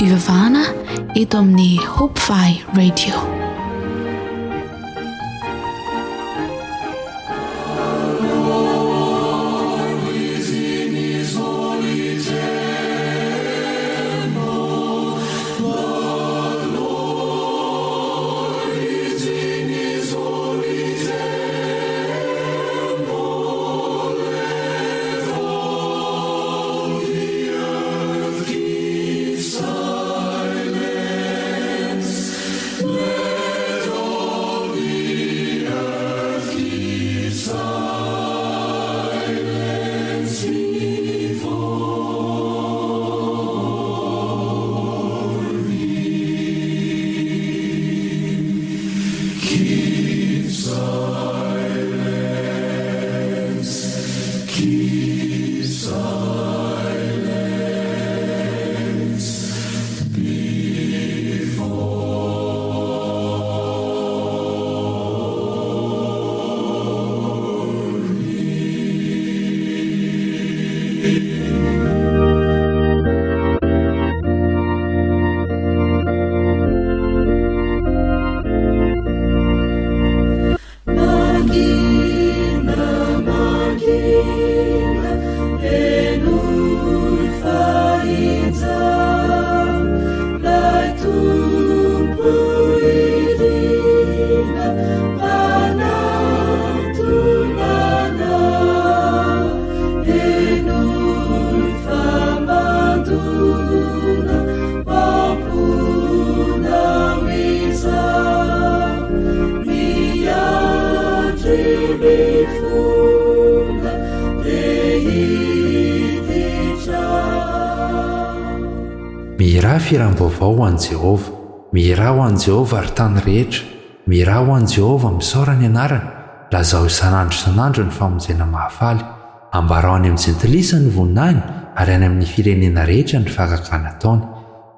fivavahana eto amin'ny Hope-Fi Radio. Miraha firam-baovao ho an'i Jehova, miraha ho an'i Jehova ary tany rehetra, miraha ho an'i Jehova misaora ny anarany, lazao isan'andro isan'andro ny famonjena mahafaly, ambarao any amin'ny jentilisa ny voninahiny ary any amin'ny firenena rehetra ny fahakakana nataony.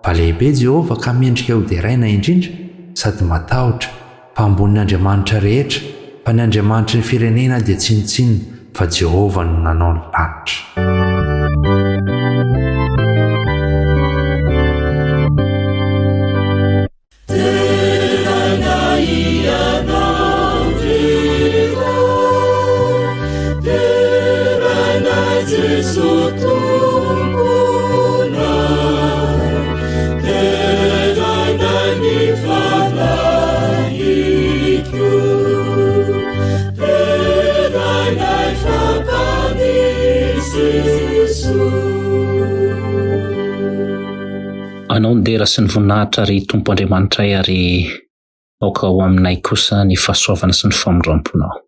Fa lehibe Jehova ka mendrika hoderaina indrindra sady matahotra, fa ambonin'ny Andriamanitra rehetra, fa ny Andriamanitra ny firenena dia tsinotsinona, fa Jehova no nanao ny lanitra. Anao ndera sy ny voninahitra ry Tompo Andriamanitray ary aoka ho aminay kosa ny fahasoavana sy ny famondram-ponao.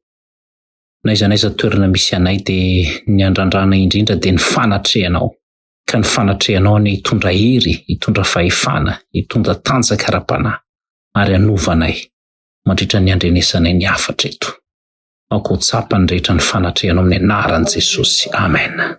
N'aiza n'aiza toerana misy anay dia ny andrandrana indrindra dia ny fanatrehanao. Ka ny fanatrehanao ny hitondra hery, hitondra fahefana, hitondra tanjaka ara-panahy ary anovanay mandritra ny andrenesanay ny afatra eto. Aoka ho tsapany rehetra ny fanatrehanao amin'ny anaran'i Jesosy. Amen.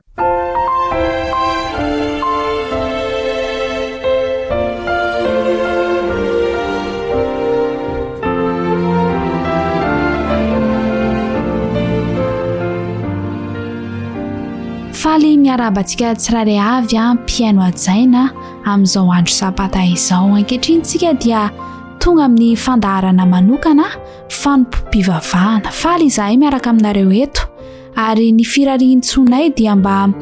Faly miarabantsika tsirairay avy mpiaino ajaina amin'izao andro sabata izao. Ankehitriny dia tonga amin'ny fandaharana manokana fanompom-pivavahana. Faly izahay miaraka aminareo eto ary ny firariantsonay dia mba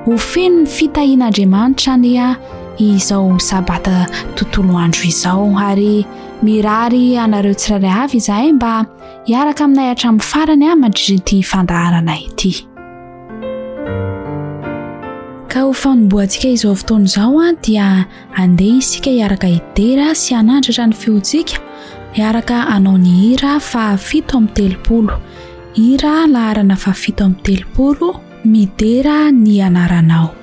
ho feno ny fitahian'Andriamanitra ny izao sabata tontolo andro izao, ary mirary anareo tsirairay avy izahay mba hiaraka aminay hatramin'ny farany mandritra ity fandaharana ity. Ka ho fanombohantsika izao fotoana izao dia andeha isika hiaraka hidera sy hanandratra ny feontsika hiaraka hanao ny hira fa 7:30, hira laharana fa 7:30, midera ny anaranao.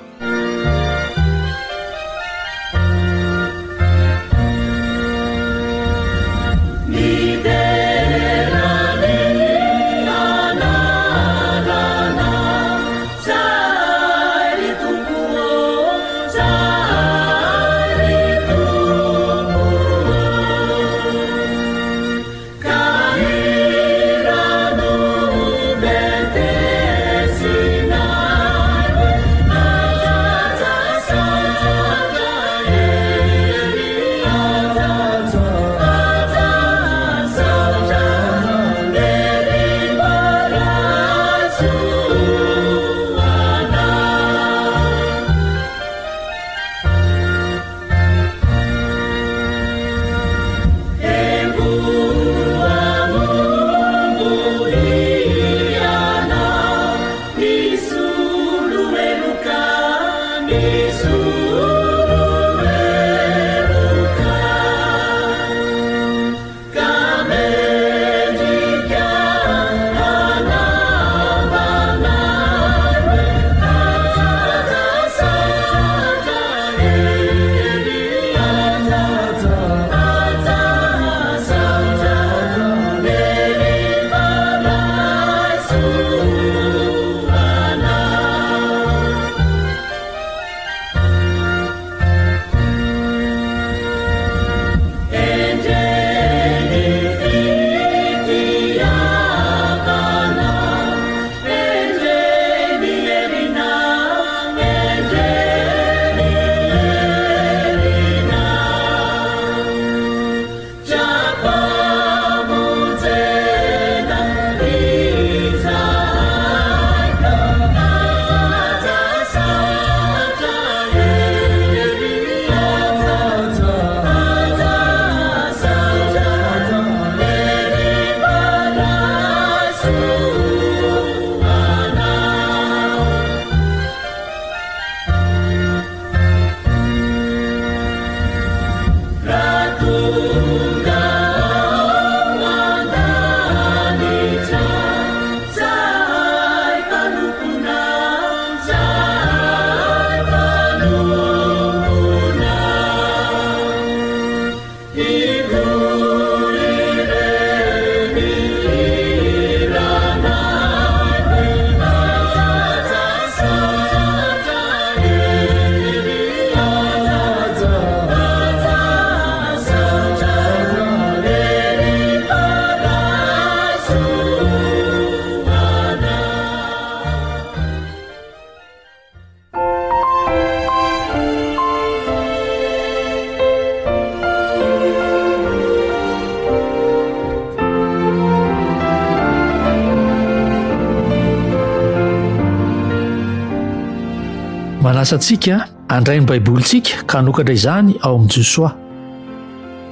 asantsika andray ny baibolyntsika ka nokatra izany ao amin'ny Josoa.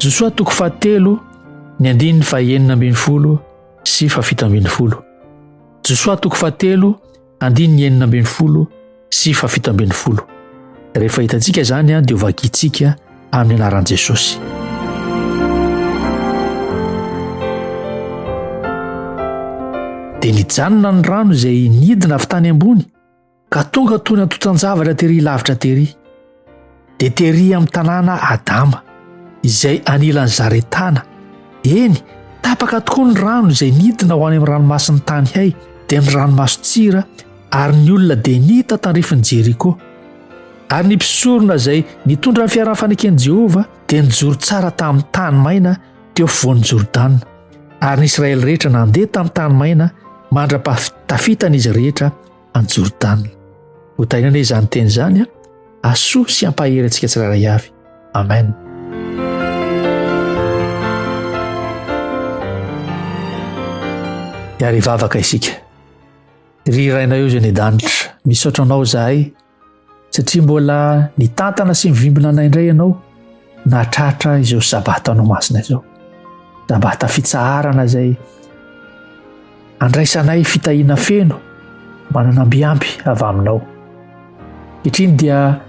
Josoa toko 7 ny 9:20 sy 17. Josoa toko 7 9:20 sy 17. Rehefa hitantsika zany dia vakiantsika amin'ny anaran'i Jesosy. Dia nijanona ny rano izay nidina avy tany ambony ka tonga toy ny antotan-javatra tery lavitra tery. Dia tery amin'ny tanàna Adama izay anilan'ny Zaretana. Eny, tapaka tokoa ny rano izay nidina ho any amin'ny ranomasiny tany hay dia ny ranomaso tsira, ary ny olona dia nita tandrifin'ny Jeriko. Ary ny mpisorona izay nitondra ny fiarahana fanekeny Jehovah dia nijoro tsara tamin'ny tany maina teo afovoan'ny Jordana. Ary ny Israely rehetra nandeha tamin'ny tany maina mandra-tafitana izy rehetra any Jordana. Ho tainana izany teny izany asoa sy ampahery antsika tsirairay avy. Amen. Ary vavaka isika. Riraina eo izay ny danitra, misaotra anao zahay satria mbola nitantana sy mivimbina anay indray ianao nahatratra izao sabata anao masina izao. Sabata fitsaharana izay andraisanay fitahiana feno mananambiampy avy aminao. Kehitriny dia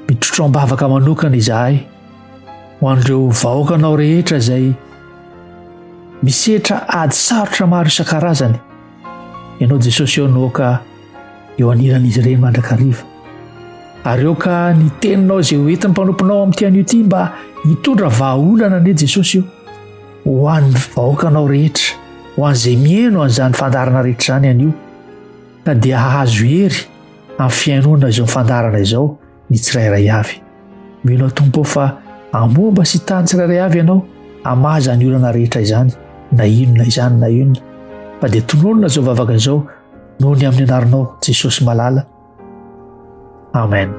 mitrotro am-bavaka manokana izahay ho an'ireo vahoakanao rehetra izay misehatra ady sarotra maro isan-karazany. Ianao Jesosy eo naoka eo aniran'izy ireny mandrakariva. Ary eo ka ny teninao izay hoentin'ny mpanomponao amin'ny tian'io ity mba hitondra vahaolana anie Jesosy eo ho an'ny vahoakanao rehetra, ho an'izay mieno an'izany fandarana rehetra izany anio, ka dia hahazo hery amin'ny fiainona izao fandarana izao ny tsirairay avy. Mino Tompo fa amomba sy tany tsirairay avy ianao hamaza ny olana rehetra izany, na inona izany na inona, fa dia tononona izao vavaka izao noho ny amin'ny anaranao Jesosy malala. Amen.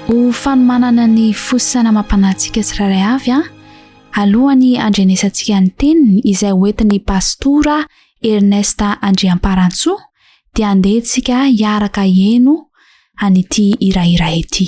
Ho fanomanana ny fosana mampanantsika tsirairay avy alohany andrenesantsika ny teniny izay hoentin'ny pastora Ernesta Andriamparatsoa dia andehantsika hiaraka eno an'ity irairay ity.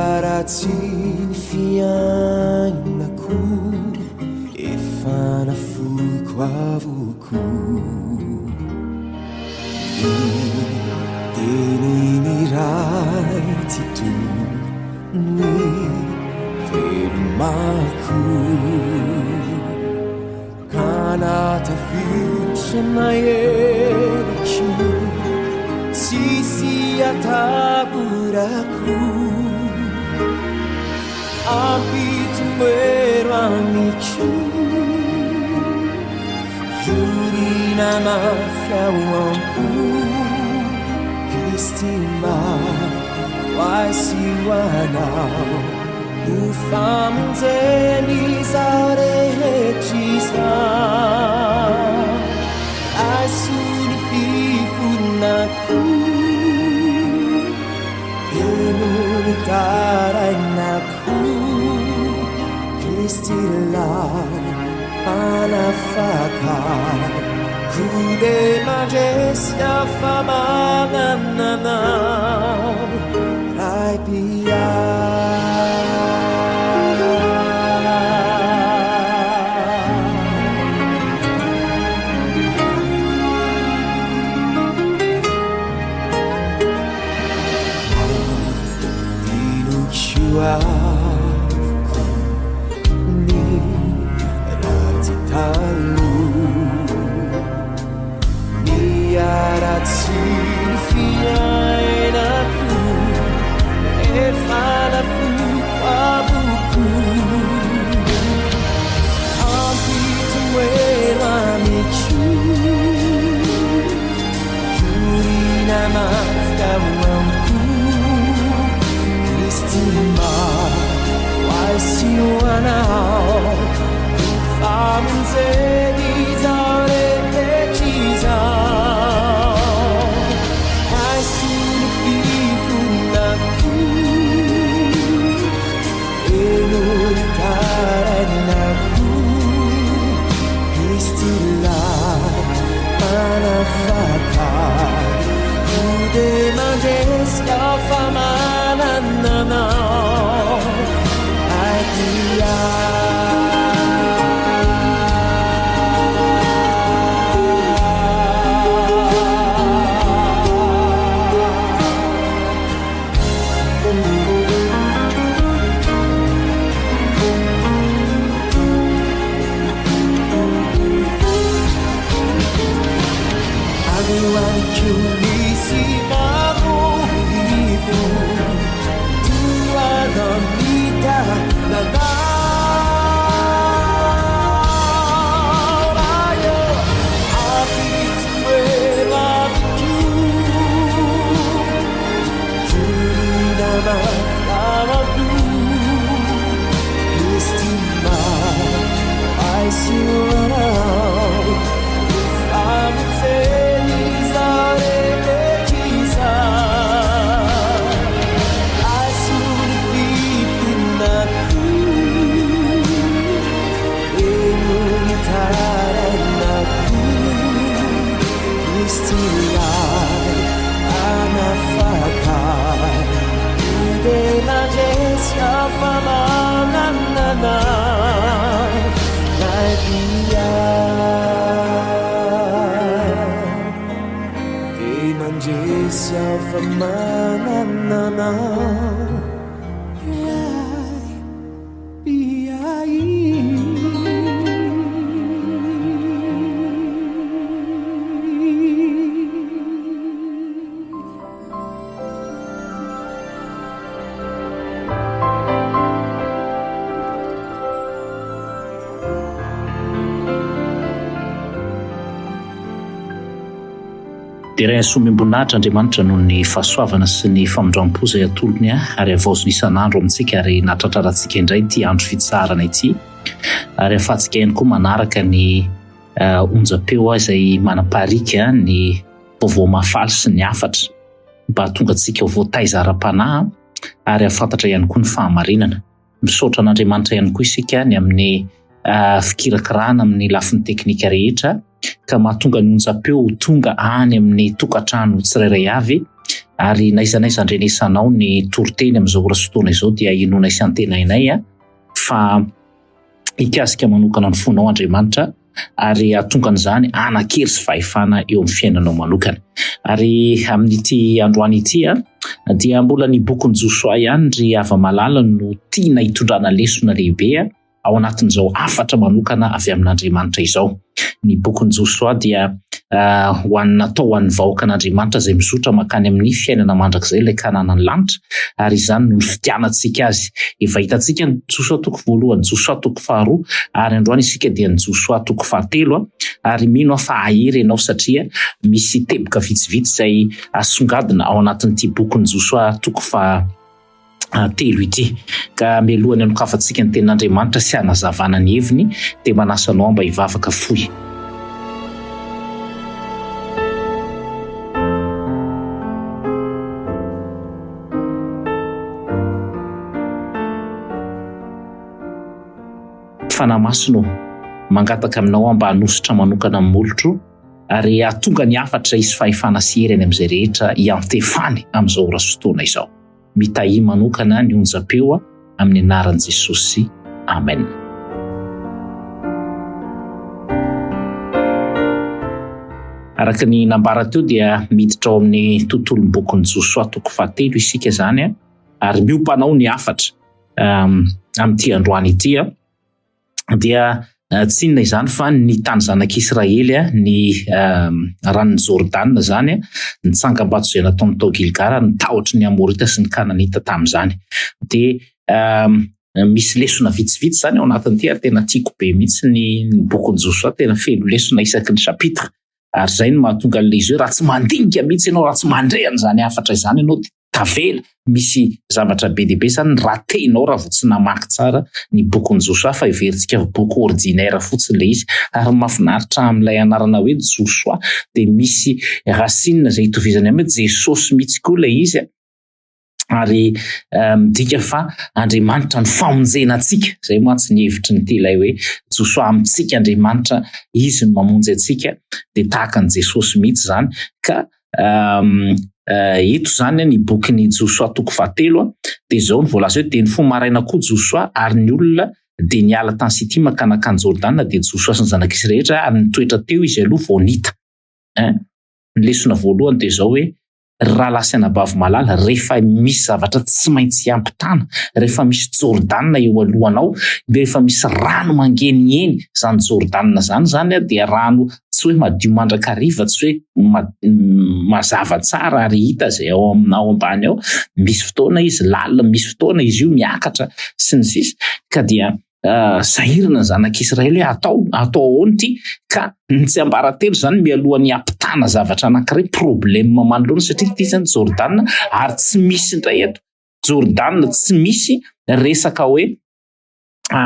Niaratsiny fiainako efa nafuko avoko teniny iray ty tony velomako kanatafitra maheryko tsisy ataborako ampitombero amico giurina mafiauampo Kristima waisiwanao ufamzeni saurehecisa asuni fifunaku emunitarainaku Kristilai panafaka kude majesia famananana raipia dinucciuaku ni ratitalu niaratsiny fiainaku efa nafuko avoko ampitombero amico 爱喜欢ao他们在你早的起早还是你皮肤那苦也努力他的那苦 istilah manfaat Ude manjes ya famana nana Aikia dia ray somim-boninahitra Andriamanitra noho ny fahasoavana sy ny famondram-po izay atolony ary avaozony isan'andro amintsika ary nahatratrarantsika indray ity andro fitsarana ity ary ahafahantsika ihany koa manaraka ny onjam-peo izay manaparika ny vaovao mahafaly sy ny hafatra mba hahatonga antsika ho voataiza ara-panahy ary ahafantatra ihany koa ny fahamarinana. Misaotra an'Andriamanitra ihany koa isika ny amin'ny fikirakirana amin'ny lafiny teknika rehetra ka mahatonga ny onjam-peo tonga any amin'ny tokantrano tsirairay avy ary naizanaiza andrenesanao ny toroteny amin'izao ora sy fotoana izao dia inoana isy antenainay fa hikasika manokana ny fonao Andriamanitra ary ahatonga an'izany anakery sy fahefana eo amin'ny fiainanao manokana. Ary amin'ity androany ity dia mbola ny bokin'ny Joshua ihany ry ava-malala no tiana hitondrana lesona lehibe ao anatin'izao afatra manokana avy amin'Andriamanitra izao. Ny bokin'ny Joshua dia ho an'ny natao ho an'ny vahoaka an'Andriamanitra izay mizotra makany amin'ny fiainana mandrakizay ilay kananan'ny lanitra ary izany no ny fitianantsika azy. Efa hitantsika ny Joshua toko voalohany, Joshua toko faharoa ary androany isika dia ny Joshua toko fahatelo ary mino fa ahery ianao satria misy teboka vitsivitsy izay asongadina ao anatin'ity bokin'ny Joshua toko telo ity ka melohany anokafantsika ny tenin'Andriamanitra sy hanazavana ny heviny dia manasa anao mba hivavaka fohy. Fanahy masino mangataka aminao mba hanositra manokana amin'ny molotro ary ahatonga ny afatra isy fahefana sy hery any amin'izay rehetra hiantefany amin'izao ora sy fotoana izao. Mitahi manokana ny onjam-peo amin'ny anaran'i Jesosy. Amen. Araka ny nambara teo dia miditra ao amin'ny tontolon'ny bokin'ny Joshua toko fahatelo isika izany ary miompanao ny afatra amin'ity androany ity dia tsy inona izany fa ny tany zanak'Israely ny ranon'ny Jordana izany ny tsangam-bato izay nataony tao Gilgala nitaotry ny Amorita sy ny Kananita tamin'izany. Dia misy lesona vitsivitsy izany ao anatin'ity ary tena tiako be mihitsy ny bokin'ny Joshua, tena feno lesona isaky ny chapitre ary izay no mahatonga an'ilay izy hoe raha tsy mandinika mihitsy ianao, raha tsy mandrehana izany afatra izany ianao tavela misy zavatra be dehibe zany raha tenao raha vo tsy namaky tsara ny bokon'ny Joshua fa iverintsika boky ordinaire fotsiny le izy. Ary mahafinaritra amin'ilay anarana hoe Joshua dia misy racine zay itovizany amin'ny Jesosy mihitsy koa ilay izy. Ary midika fa Andriamanitra ny famonjena antsika, zay mantsy ny hevitry ny telay hoe Joshua amintsika Andriamanitra izy no mamonjy antsika, dia tahaka ny Jesosy mihitsy zany. Ka eto zany ny bokin'ny Joshua toko 7 dia zao ny voalaza hoe dia ny fomaraina koa Joshua ary ny olona dia niala tany Sitima ka nakany Jordana dia Joshua sy ny zanak'isy rehetra ary nitoetra teo izy aloha vao nita. Ny lesona voalohany dia zao hoe raha lasana bavy malala rehefa misy zavatra tsy maintsy ampitana, rehefa misy Jordana eo alohanao, dia rehefa misy rano mangeniheny zany Jordana zany dia rano tsy hoe madio mandrakariva, tsy hoe mazava tsara ary hita zay ao aminao ambany ao. Misy fotoana izy lalina, misy fotoana izy io miakatra sy ny sisa. Ka dia sahirana ny zanak'Israely hoe atao ahoana ity, ka ny tsy ambaratelo zany mialohan'ny ampitana zavatra anankiray problème manoloana, satria ity zany Jordana ary tsy misy indray eto Jordana, tsy misy resaka hoe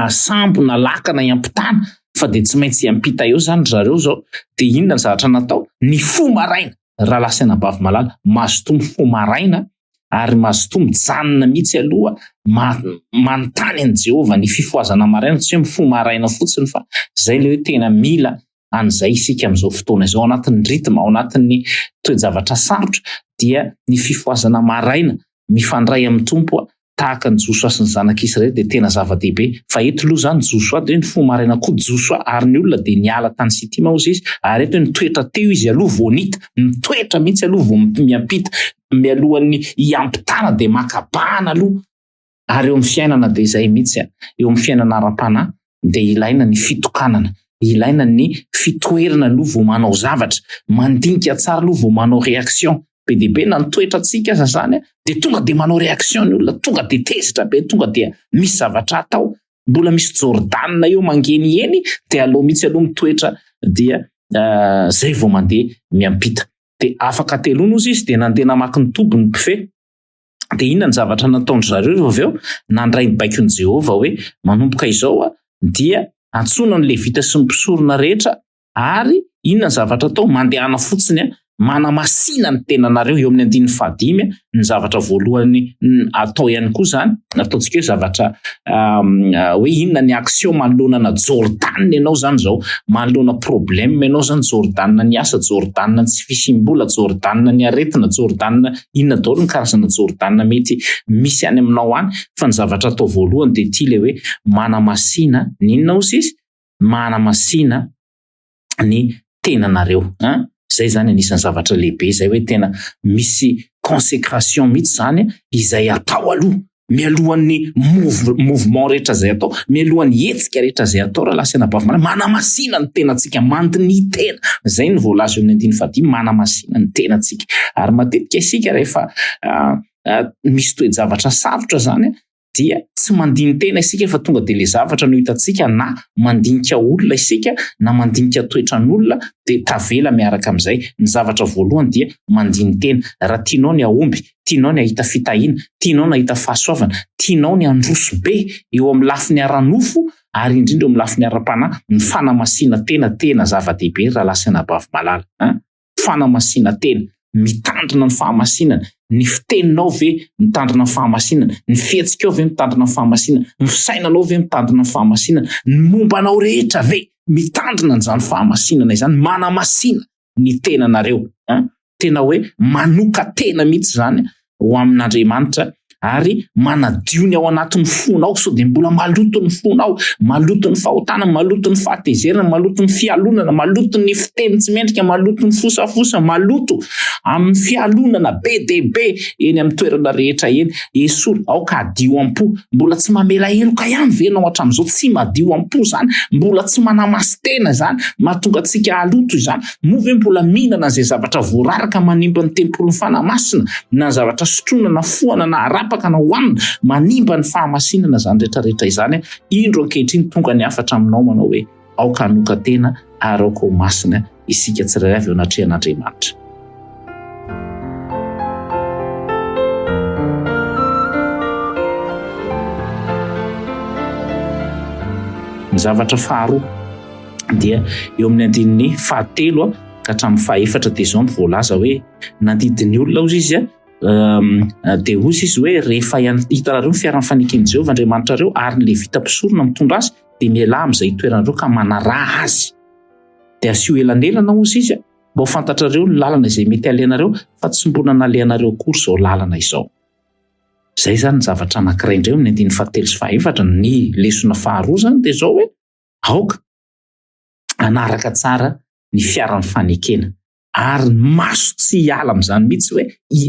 sambo na lakana iampitana, fa dia tsy maintsy iampita eo zany zareo zao. Dia inona ny zavatra natao? Ny fomaraina, raha lasana bavy malala mazotomy fomaraina ary mazotomy janona mihitsy aloha manontany an' Jehovah ny fifoazana maraina, tsy hoe mifomaraina fotsiny fa zay le hoe tena mila an'izay isika amin'izao fotoana izao, ao anatin'ny ritma, ao anatin'ny toe-javatra sarotra dia ny fifoazana maraina mifandray amin'ny tompo tahaka ny Joshua sy ny zanak'Israely dia tena zava-dehibe. Fa eto aloha zany Joshua dia ny fomaraina koa Joshua ary ny olona dia niala tany Sitima ozy izy, ary eto nitoetra teo izy aloha vao nita, nitoetra mihitsy aloha vao miampita, mialohan'ny iampitana dia makabahana aloha. Ary eo amin'ny fiainana dia izay mihitsy, eo amin'ny fiainana ara-panahy dia ilaina ny fitokanana, ilaina ny fitoerana aloha vao manao zavatra, mandinika tsara aloha vao manao réaction. Be dia be na nitoetra antsika aza zany dia tonga dia manao réaction ny olona, tonga dia tezitra be, tonga dia misy zavatra atao, mbola misy Jordana eo mangeniheny dia aloha mihitsy aloha mitoetra, dia zay vao mandeha miampita. Dia afaka teloana ozy izy dia nandeha namaky ny tobiny buffet. Dia inona ny zavatra nataony zareo avy eo? Nandray ny baikon'i Jehovah hoe manomboka izao dia antsoina ny Levita sy ny mpisorona rehetra, ary inona ny zavatra atao? Mandehana fotsiny manamasina ny tenanareo. Eo amin'ny 15 ny zavatra voalohany atao ihany koa zany, ataontsika hoe zavatra hoe inona ny action manoloana Jordana ianao zany zao, manoloana problème ianao zany Jordana ny asa, Jordana ny tsy fisim-bola, Jordana ny aretina, Jordana inona daholo ny karazana Jordana mety misy any aminao any. Fa ny zavatra atao voalohany dia ity le hoe manamasina ny inona ozy izy? Manamasina ny tenanareo. Zay zany anisan'ny zavatra lehibe zay hoe tena misy consécration mihitsy zany izay atao aloha, mialohan'ny mouvement rehetra zay atao, mialohan'ny hetsika rehetra zay atao. Raha lasana bavy malala manamasina ny tenantsika, mandiny tena. Zay ny voalaza eo amin'ny 15 manamasina ny tenantsika. Ary matetika isika rehefa misy toe-javatra sarotra zany dia tsy mandiny tena isika fa tonga dia le zavatra no hitantsika, na mandinika olona isika na mandinika toetran'olona dia tavela miaraka amin'izay. Ny zavatra voalohany dia mandiny tena. Raha tianao ny ahomby, tianao ny ahita fitahiana, tianao ny ahita fahasoavana, tianao ny androso be eo amin'ny lafiny ara-nofo ary indrindra eo amin'ny lafiny ara-panahy, ny fanamasinana tena zava-dehibe raha lasana bavy malala. Fanamasinana tena, mitandrina ny fahamasinana, ny fiteninao ve mitandrina ny fahamasinana, ny fihetsikao ve mitandrina ny fahamasinana, ny fisainanao ve mitandrina ny fahamasinana, ny mombanao rehetra ve mitandrina n'izany fahamasinana izany, manamasina ny tenanareo. Tena hoe manoka tena mihitsy zany ho amin'Andriamanitra, ary manadio ny ao anatin'ny fonao so dia mbola maloto ny fonao, maloto ny fahotana, maloto ny fahatezerana, maloto ny fialonana, maloto ny fiteny tsy mendrika, maloto ny fosafosa, maloto amin'ny fialonana be dia be eny amin'ny toerana rehetra eny. Esory aoka adio am-po, mbola tsy mamela heloka ihany ve ianao hatramin'izao? Tsy madio am-po zany, mbola tsy manamasy tena zany, mahatonga antsika haloto izany. Moa ve mbola mihinana izay zavatra voararaka manimba ny tempolin'ny fanamasina, na zavatra sotroina na foana na arapaka na hoanina, manimba ny fahamasinana zany rehetrarehetra izany. Indro ankehitriny tonga ny afatra aminao manao hoe aoka hanoka tena ary aoka ho masina isika tsirairay avy eo anatrehan'Andriamanitra. Ny zavatra faharoa dia eo amin'ny andininy fahatelo ka hatramin'ny fahaefatra dia izao ny voalaza hoe nandidiny olona ozy izy dia ozy izy hoe rehefa hitanareo ny fiaran'ny faneken'i Jehovah Andriamanitra reo ary ny levita mpisorona mitondra azy dia miala amin'izay toeranareo ka manaraha azy dia asio elanelana ozy izy mba ho fantatrareo ny lalana izay mety aleanareo fa tsy mbona naleanareo akory izao lalana izao. Izay zany ny zavatra anankiray indray amin'ny andininy fahatelo sy fahaefatra. Ny lesona faharoa zany dia izao hoe aoka anaraka tsara ny fiaran'ny fanekena ary maso tsy hiala amin'izany mihitsy hoe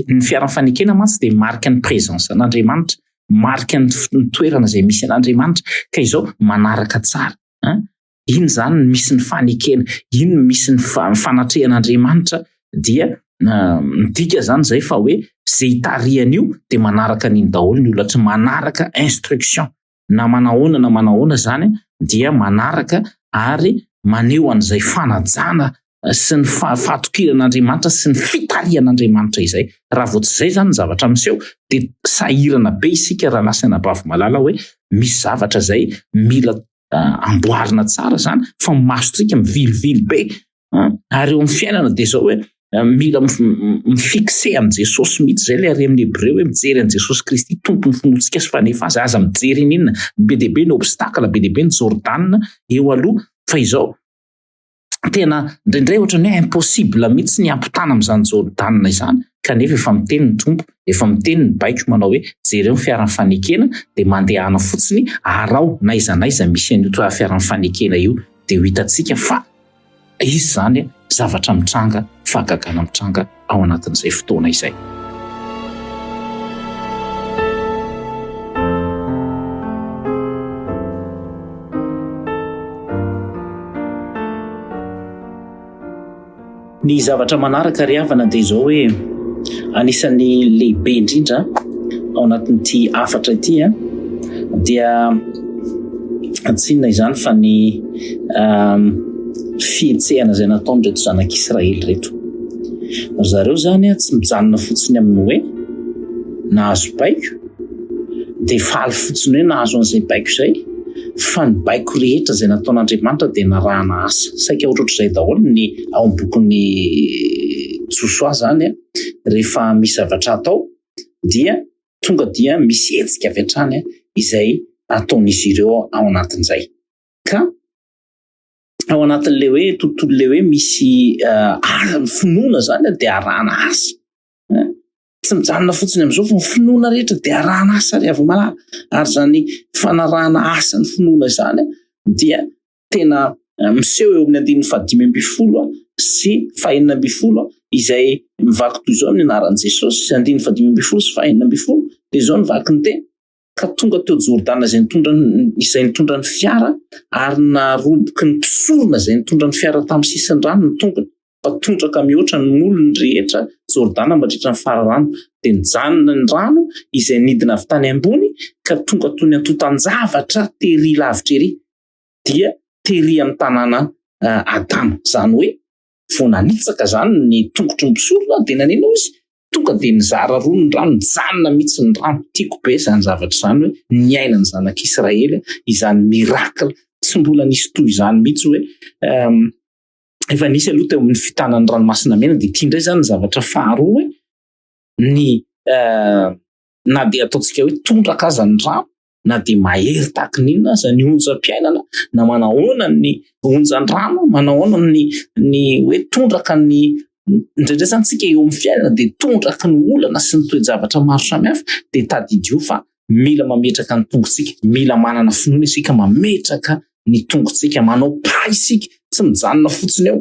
ny fiaran'ny fanekena mantsy dia marika ny présence an'Andriamanitra, marika ny toerana izay misy an'Andriamanitra ka izao manaraka tsara. Iny zany misy ny fanekena, iny misy ny fanatrehan'Andriamanitra dia midika zany zay fa hoe zay hitarian'io dia manaraka n'iny daholo ny olatra, manaraka instruction na manahoana zany dia manaraka ary maneho an'izay fanajana sy ny fahatokiran'Andriamanitra sy ny fitarian'Andriamanitra izay. Raha vao tsy izay zany ny zavatra miseho dia sahirana be isika raha lasa ny abavy malala hoe misy zavatra izay mila amboarina tsara zany fa masotsika mivilivily be ary eo amin'ny fiainana dia izao hoe mila mifikse amin'ny Jesosy mihitsy izay ilay ary amin'ny Hebreo hoe mijery an'i Jesosy Kristy tompony finoantsika sy fanefa azy aza mijery inona be deaibe ny obstacle be deaibe ny Jordan eo aloha fa izao tena indraindray ohatrany hoe impossible mihitsy ny ampitana amin'izany Jordan izany kanefa efa miteny ny tompo, efa miteny ny baiko manao hoe jereo ny fiaran'ny fanekena dia mandehana fotsiny arao naiza misy an'io fiaran'ny fanekena io dia ho hitantsika fa izy zany zavatra mitranga, fahagagana mitranga ao anatin'izay fotoana izay. Ny zavatra manaraka ry havana dia izao hoe anisan'ny lehibe indrindra ao anatin'ity afatra ity dia tsy inona izany fa ny fihetsehana izay nataon'ireto zanak'Israely reto. Zareo zany tsy mijanona fotsiny amin'ny hoe nahazo baiko dia faly fotsiny hoe nahazo an'izay baiko izay fa ny baiko rehetra izay nataon'Andriamanitra dia narahana asa. Saika ohatrohatr'izay daholo ny ao am-bokin'ny Joshua zany rehefa misy zavatra atao dia tonga dia misy hetsika avy hatrany izay ataon'izy ireo ao anatin'izay. Ka ao anatin'ilay hoe tontolon'ilay hoe misy finoana zany dia arahana asa. Tsy mijanona fotsiny amin'izao fa ny finoana rehetra dia arahana asa ry avy malala ary zany fanarahana asa ny finoana zany dia tena miseho eo amin'ny andininy 5:10 sy 6:10 izay mivaky toy izao amin'ny anaran'i Jesosy 5:10 sy 6:10 dia izao nivaky ny teny ka tonga teo Jordan izay nitondra ny fiara ary naroboky ny mpisorona izay nitondra ny fiara tamin'ny sisin'ny rano ny tongony fa tondraka mihoatra ny molony rehetra Jordan mandritra ny fararano dia nijanona ny rano izay nidina avy tany ambony ka tonga toy ny antotan-javatra tery lavitra ery dia tery amin'ny tanàna Adama. Zany hoe vao nanitsaka zany ny tongotry ny mpisorona dia nanena izy tonga dia nizara roa ny rano, nijanona mihitsy ny rano. Tiako be zany zavatra zany hoe ny ainany zanak'Israely izany miracle tsy mbola nisy toy izany mihitsy hoe efa nisy aloha teo amin'ny fitanan'ny ranomasina mena dia ity indray zany ny zavatra faharoa hoe ny na dia ataontsika hoe tondraka aza ny rano na dia mahery tahaka n'inona aza ny onjam-piainana na manahoana ny onjan-drano, manahoana ny hoe tondraka ny indraindray zany tsika eo amin'ny fiainana dia tondraka ny olana sy ny toe-javatra maro samihafa dia tadidio fa mila mametraka ny tongotsika, mila manana finoana isika mametraka ny tongotsika, manao pa isika tsy mijanona fotsiny eo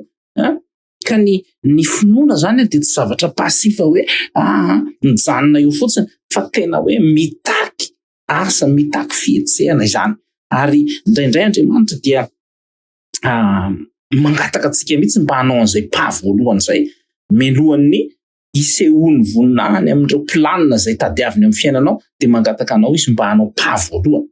ka ny finoana zany dia tsy zavatra pasifa hoe mijanona eo fotsiny fa tena hoe mitaky asa, mitaky fihetsehana izany. Ary indraindray Andriamanitra dia mangataka antsika mihitsy mba hanao an'izay pa voalohany izay mialohan'ny hisehoany voninahiny amin'ireo planina izay tadiaviny amin'ny fiainanao dia mangataka anao izy mba hanao pa voalohany.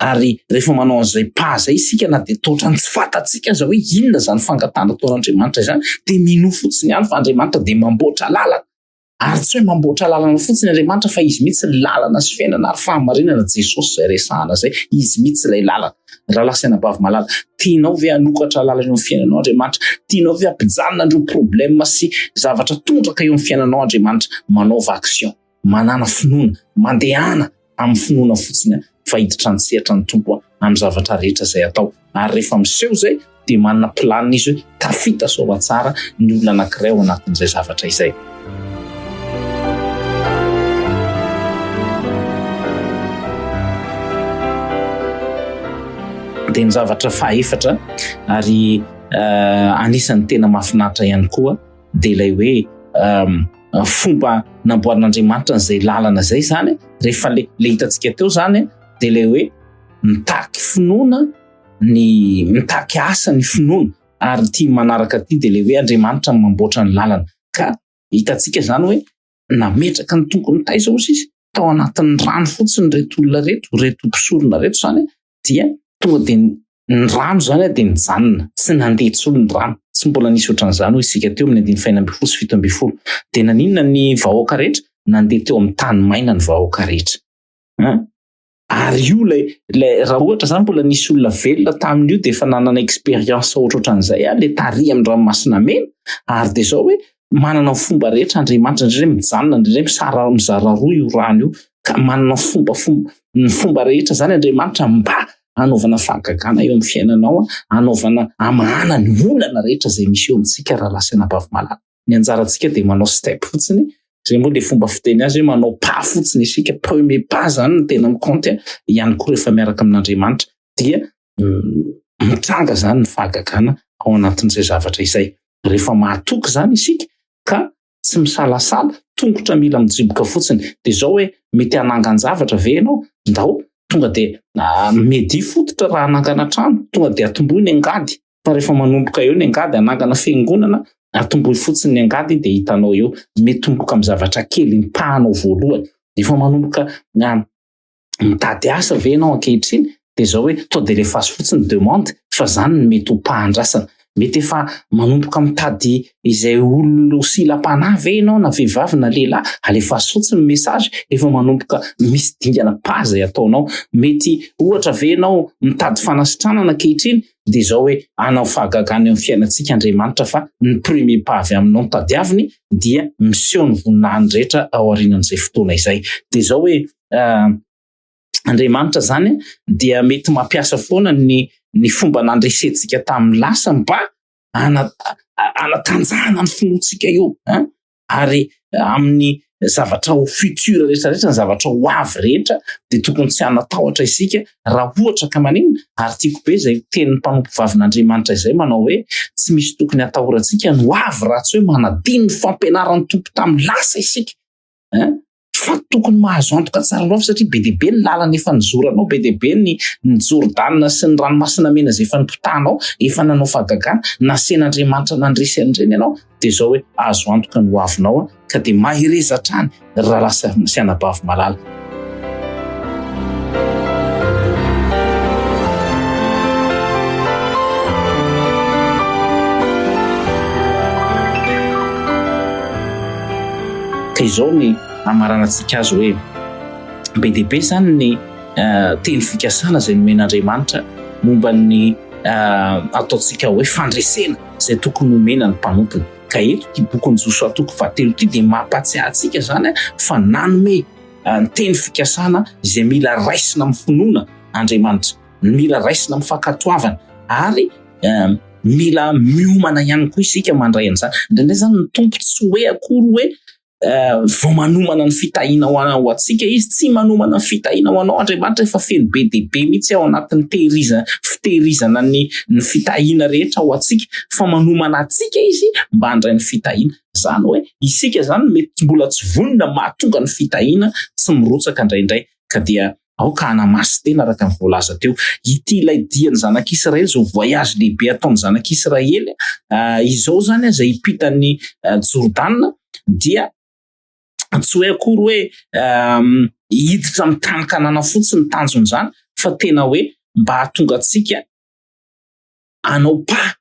Ary rehefa manao an'izay pa izay isika na dia totrany tsy fantatsika aza hoe inona izany fangatana ataon'Andriamanitra izany dia mino fotsiny ihany fa Andriamanitra dia mamboatra lalana ary tsy hoe mamboatra lalana fotsiny Andriamanitra fa izy mihitsy lalana sy fiainana ary fahamarinana Jesosy zay resahana zay, izy mihitsy ilay lalana. Raha lasaina bavy malala, tianao ve hanokatra lalana eo amin'ny fiainanao Andriamanitra? Tianao ve hampijanona andreo problema sy zavatra tondraka eo amin'ny fiainanao Andriamanitra? Manaova action, manana finoana, mandehana amin'ny finoana fotsiny fa hiditra ny sehatra ny tompo amin'ny zavatra rehetra zay atao. Ary rehefa miseho zay dia manana planina izy hoe tafita soa tsara ny olona anankiray ao anatin'izay zavatra izay. Dia ny zavatra fahaefatra ary anisan'ny tena mahafinaritra ihany koa dia ilay hoe fomba namboarin'Andriamanitra n'izay lalana zay zany, rehefa le hitantsika teo zany dia ilay hoe mitaky finoana, ny mitaky asa ny finoana, ary ty manaraka ty dia ilay hoe Andriamanitra mamboatra ny lalana. Ka hitantsika zany hoe nametraka ny tongony taiza ozy izy tao anatin'ny rano fotsiny reto olona reto mpisorona reto zany, dia tonga dia ny rano zany dia nijanona, tsy nandeha tsolo ny rano. Tsy mbola nisy ohatran'izany hoy isika teo amin'ny 5:7. Dia naninona ny vahoaka rehetra? Nandeha teo amin'ny tany maina ny vahoaka rehetra. Ary io raha ohatra zany mbola nisy olona velona tamin'io dia efa nanana expérience ohatran'izay le tary amin'ny ranomasina mena, ary dia zao hoe manana fomba rehetra Andriamanitra, indrindra mijanona, indrindra mizara roa io rano io, ka manana fomba rehetra zany Andriamanitra mba anaovana fahagagana eo amin'ny fiainanao, anaovana amahana ny olana rehetra zay misy eo amintsika raha lasaina bavy malala. Ny anjarantsika dia manao step fotsiny, zay moa le fomba fiteny azy hoe manao pas fotsiny isika, premier pas zany no tena mikonty ihany koa rehefa miaraka amin'Andriamanitra, dia mitranga zany ny fahagagana ao anatin'izay zavatra izay. Rehefa mahatoky zany isika ka tsy misalasala, tongotra mila mijiboka fotsiny. Dia zao hoe mety hanangana zavatra ve ianao? Ndao tonga dia medy fototra raha hanangana trano, tonga dia atombohy ny angady. Fa rehefa manomboka eo ny angady hanangana fiangonana, atombohy fotsiny ny angady dia hitanao eo metomboka amin'ny zavatra kely ny pahanao voalohany. Rehefa manomboka mitady asa ve ianao ankehitriny, dia zao hoe to dia rehefa azo fotsiny demande, fa zany ny mety ho pahandrasana. Mety efa manomboka mitady izay olona silam-panahy ve ianao, na vehivavy na lehilahy, alefa azo fotsiny message, efa manomboka misy dingana pas zay ataonao. Mety ohatra ve ianao mitady fanasitranana ankehitriny, dia zao hoe anao fahagagana eo amin'ny fiainantsika Andriamanitra fa ny premier pas avy aminao tadiaviny dia miseho ny voninahiny rehetra ao aorianan'izay fotoana izay. Dia zao hoe Andriamanitra zany dia mety mampiasa foana ny fomba nandresentsika tamin'ny lasa mba anatanjahana ny finoantsika eo, ary amin'ny zavatra ho futur rehetrarehetra, ny zavatra ho avy rehetra, dia tokony tsy hanatahotra isika raha ohatra ka manina. Ary tiako be zay tenin'ny mpanompo vavin'Andriamanitra izay manao hoe tsy misy tokony hatahorantsika no avy raha tsy hoe manadino ny fampianaran'ny tompo tamin'ny lasa isika. Fa tokony mahazo antoka tsara loatra satria be dia be ny lalana efa nizoranao, be dia be ny Jordana sy ny ranomasina mena izay efa nipotahanao, efa nanao fahagagana, nasen'Andriamanitra nandresy an'ireny ianao, dia zao hoe azo antoka ny ho avinao ka dia mahireza hatrany raha lasa sianabavy malala. Ka izao ny amaranantsika azy hoe be dia be zany ny teny fikasana izay nomen'Andriamanitra momba ny ataontsika hoe fandresena izay tokony homena ny mpanompony. Ka eto ty bokin'ny Joshua 2:7 ty dia mampatsiahy antsika zany fa nanome ny teny fikasana izay mila raisina amin'ny finoana Andriamanitra, mila raisina amin'ny fankatoavana, ary mila miomana ihany koa isika mandray an'izany. Indrindray zany ny tompo tsy hoe akory hoe vao manomana ny fitahiana ho antsika izy, tsy manomana ny fitahiana ho anao Andriamanitra efa feno be dia be mihitsy ao anatin'ny fitehirizana ny fitahiana rehetra ho antsika, fa manomana antsika izy mba handray ny fitahiana. Zany hoe isika zany mety mbola tsy vonona mahatonga ny fitahiana tsy mirotsaka indraindray, ka dia aoka hanamasy tena araka ny voalaza teo. Ity ilay dian'ny zanak'Israely, zao voyage lehibe ataon'ny zanak'Israely izao zany izay hipitan'ny Jordana, dia tsy hoe akory hoe hiditra amin'ny tany Kanana fotsiny tanjony zany, fa tena hoe mba hahatonga antsika hanao pas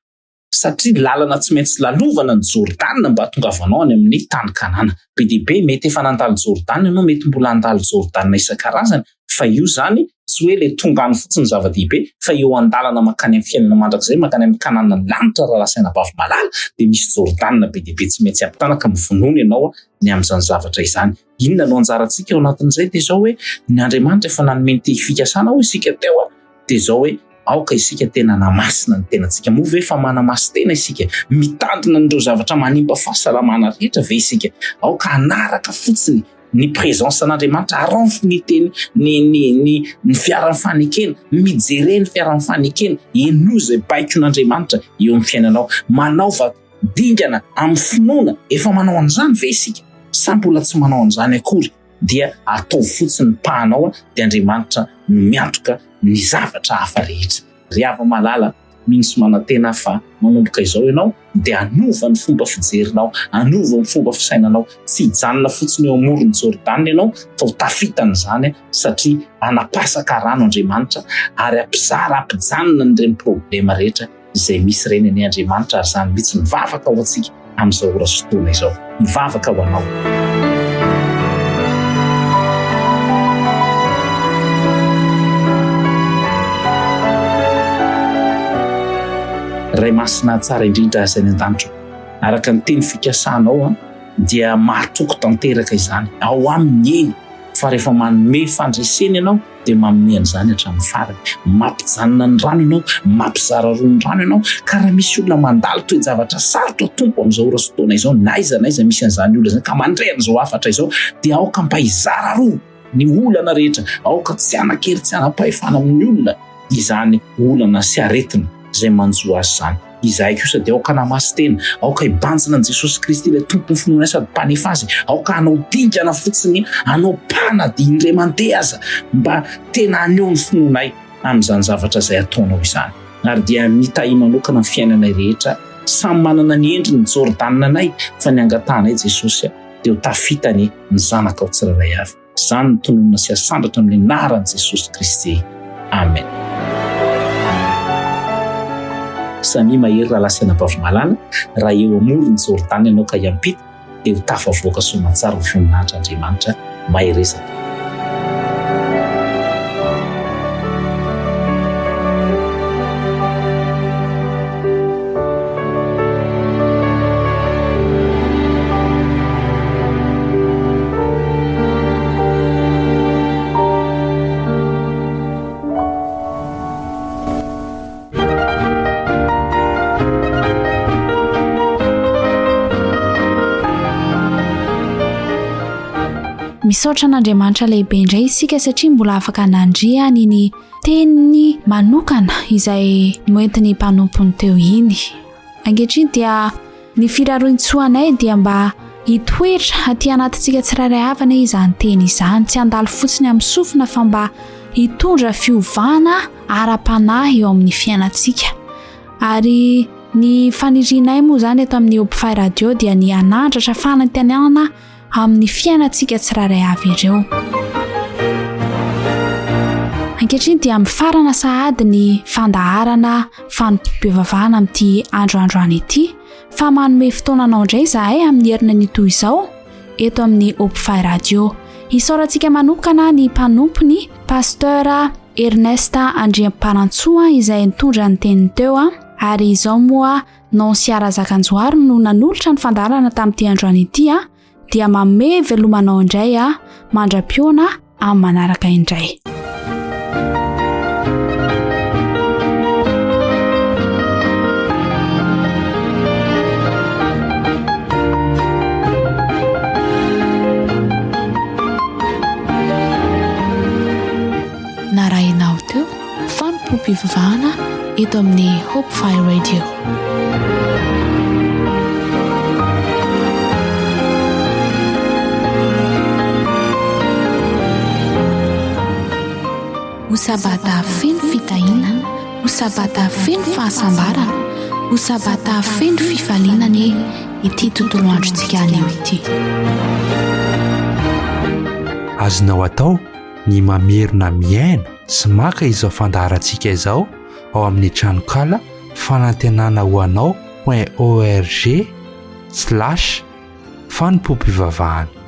satria lalana tsy maintsy lalovana ny Jordana mba tongavanao any amin'ny tany Kanana. Be dia be mety efa nandalo Jordana ianao, mety mbola andalo Jordana isan-karazany, fa io zany tsy hoe le tonga any fotsiny zava-dehibe, fa eo andalana makany amin'ny fiainana mandrakizay, makany amin'ny Kanana lanitra raha lasaina bavy malala, dia misy Jordana be dia be tsy maintsy ampitana ka mivonoana ianao ny amin'izany zavatra izany. Inona no anjarantsika eo anatin'izay? Dia izao hoe ny Andriamanitra efa nanome ny fikasana ho isika teo, dia izao hoe aoka isika tena namasina ny tenantsika. Moa ve fa manamasy tena isika, mitandrina n'ireo zavatra manimba fahasalamana rehetra ve isika? Aoka anaraka fotsiny ny présence n'Andriamanitra, aranfo ny teny ny fiaran'ny fanekena, mijery ny fiaran'ny fanekena, eno izay baikon'Andriamanitra eo amin'ny fiainanao, manaova dingana amin'ny finoana. Efa manao an'izany ve isika? Sa mbola tsy manao an'izany akory? Dia atao fotsiny pahanao, dia Andriamanitra no miantoka ny zavatra hafa rehetra. Ry hava malala, minsy manantena fa manomboka izao ianao dia anova ny fomba fijerinao, anova ny fomba fisainanao. Tsy hijanona fotsiny eo amoron'ny Jordana ianao, fa ho tafitan'izany, satria anapasaka rano Andriamanitra ary ampijanona n'ireny problema rehetra izay misy reny any Andriamanitra. Ary izany mihitsy mivavaka ho antsika amin'izao ora sy fotoana izao, mivavaka ho anao. Ray masina tsara indrindra izay ny an-danitra, araka ny teny fikasanao dia mahatoko tanteraka izany ao amin'ny eny, fa rehefa manome fandresena ianao dia manome an'izany hatramin'ny farany. Mampijanona ny rano ianao, mampizara roa ny rano ianao. Ka raha misy olona mandalo toe-javatra sarotra tompo amin'izao ora sy fotoana izao, naiza misy an'izany olona izany ka mandray an'izao hafatra izao, dia aoka mba hizara roa ny olana rehetra, aoka tsy hanan-kery, tsy hanam-pahefana amin'ny olona izany olana sy aretina izay manjo azy izany. Izahay kosa dia aoka namasy tena, aoka hibanjina ny Jesosy Kristy ilay tompony finoana sady mpanefa azy, aoka hanao dingana fotsiny, hanao panady indray mandeha aza mba tena haneho ny finoanay amin'izany zavatra izay ataonao izany. Ary dia mitahy manokana ny fiainanay rehetra, samy manana ny endriny ny Jordana anay, fa ny angatanay Jesosy dia ho tafitany ny zanaka ao tsirairay avy. Izany ny tononona sy asandratra amin'ny anaran'i Jesosy Kristy. Amen. Samy mahery raha lasaina bavy malala, raha eo amoron'ny Jordana ianao ka hiampita, dia ho tafavoaka soamantsara ho voninahitra Andriamanitra maherezaka. Misaotra an'Andriamanitra lehibe indray isika satria mbola afaka nandria ny teniny manokana izay noentiny mpanompony teo iny. Ankehitriny dia ny firarointsoanay dia mba hitoetra aty anatintsika tsirairay avana izany teny izany, tsy handalo fotsiny amin'ny sofina fa mba hitondra fiovana ara-panahy eo amin'ny fiainantsika. Ary ny fanirianay moa zany eto amin'ny Open Radio dia ny anandratra fanantenana amin'ny fiainantsika tsirairay avy ireo. Ankehitriny dia mifarana sahady ny fandaharana fanompiavavahana amin'ity androandroany ity, fa manome fotoananao indray izahay amin'ny herina ny toy izao eto amin'ny Open Radio. Isaorantsika manokana ny mpanompony Pasteur Ernest Andriamparantsoa izay nitondra ny teniny teo, ary izao moa Nonsiara Zakanjoary no nanolotra ny fandaharana tamin'ity androany ity, dia manome velomanao indray mandra-piona amin'ny manaraka indray. Narahinao teo fanompoam-pivavahana eto amin'ny Hope Fire Radio. Usabata feno fitahinana, usabata feno fahasambarana, usabata feno fifalinana ity tontolo androntsika anio ity. Azonao atao ny mamerina miaina sy maka izao fandaharantsika izao ao amin'ny tranokala fanantenana ho anao .org/fanompom-pivavahana